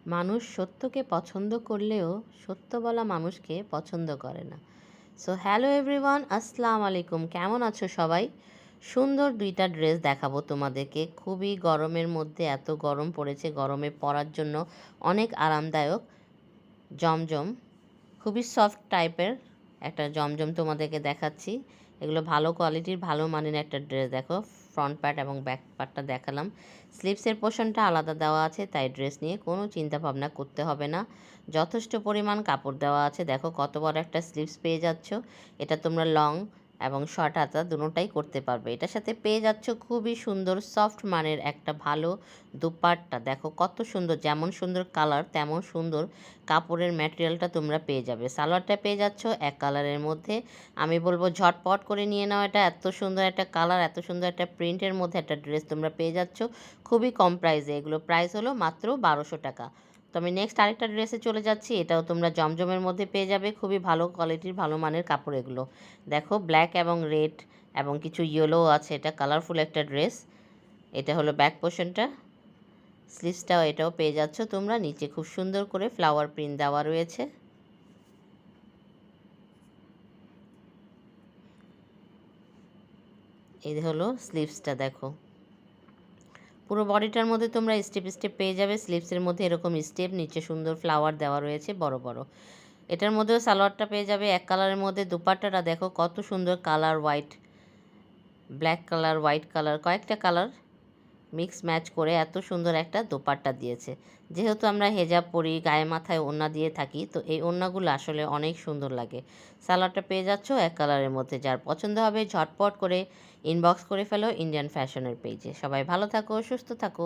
মানুষ সত্যকে পছন্দ করলেও সত্য বলা মানুষকে পছন্দ করে না। সো হ্যালো এভরিওয়ান, আসসালামু আলাইকুম। কেমন আছো সবাই? সুন্দর দুইটা ড্রেস দেখাবো তোমাদেরকে। খুবই গরমের মধ্যে, এত গরম পড়েছে, গরমে পরার জন্য অনেক আরামদায়ক জমজম, খুবই সফট টাইপের একটা জমজম তোমাদেরকে দেখাচ্ছি। এগুলো ভালো কোয়ালিটির, ভালো মানের একটা ড্রেস। দেখো, ফ্রন্ট পার্ট এবং ব্যাক পার্টটা দেখালাম। স্লিভসের পোর্শনটা আলাদা দেওয়া আছে, তাই ড্রেস নিয়ে কোনো চিন্তা ভাবনা করতে হবে না। যথেষ্ট পরিমাণ কাপড় দেওয়া আছে। দেখো কত বড় একটা স্লিভস পেয়ে যাচ্ছ। এটা তোমরা লং এবং শর্ট হাতা দুটোটাই করতে পারবে। এটার সাথে পেয়ে যাচ্ছ খুবই সুন্দর সফট মানের একটা ভালো দুপাট্টা। দেখো কত সুন্দর, যেমন সুন্দর কালার তেমন সুন্দর কাপড়ের ম্যাটেরিয়ালটা তোমরা পেয়ে যাবে। সালোয়ারটা পেয়ে যাচ্ছ এক কালারের মধ্যে। আমি বলবো ঝটপট করে নিয়ে নাও। এটা এত সুন্দর একটা কালার, এত সুন্দর একটা প্রিন্টের মধ্যে একটা ড্রেস তোমরা পেয়ে যাচ্ছ খুবই কম প্রাইসে। এগুলো প্রাইস হলো মাত্র 1200 টাকা। তো আমি নেক্সট আরেকটা ড্রেসে চলে যাচ্ছি। এটাও তোমরা জমজমের মধ্যে পেয়ে যাবে, খুবই ভালো কোয়ালিটির, ভালো মানের কাপড় এগুলো। দেখো ব্ল্যাক এবং রেড এবং কিছু ইয়েলো আছে, এটা কালারফুল একটা ড্রেস। এটা হলো ব্যাক পোর্শনটা। স্লিভসটাও এটাও পেয়ে যাচ্ছ তোমরা। নিচে খুব সুন্দর করে ফ্লাওয়ার প্রিন্ট দেওয়া রয়েছে। এই হলো স্লিভসটা। দেখো পুরো বডিটার মধ্যে তোমরা স্টেপ স্টেপ পেয়ে যাবে। স্লিভসের মধ্যে এরকম স্টেপ, নিচে সুন্দর ফ্লাওয়ার দেওয়া রয়েছে বড় বড়। এটার মধ্যেও সালোয়ারটা পেয়ে যাবে এক কালারের মধ্যে। দুপাট্টাটা দেখো কত সুন্দর colour, white, black colour, white colour, কয়েকটা কালার মিক্স ম্যাচ করে এত সুন্দর একটা দোপাট্টা দিয়েছে। যেহেতু আমরা হেজাব পরি, গায়ে মাথায় ওড়না দিয়ে থাকি, তো এই ওড়নাগুলো আসলে অনেক সুন্দর লাগে। সালোয়ারটা পেয়ে যাচ্ছ এক কালারের মধ্যে। যার পছন্দ হবে ঝটপট করে ইনবক্স করে ফেলো ইন্ডিয়ান ফ্যাশনের পেজে। সবাই ভালো থাকো, সুস্থ থাকো।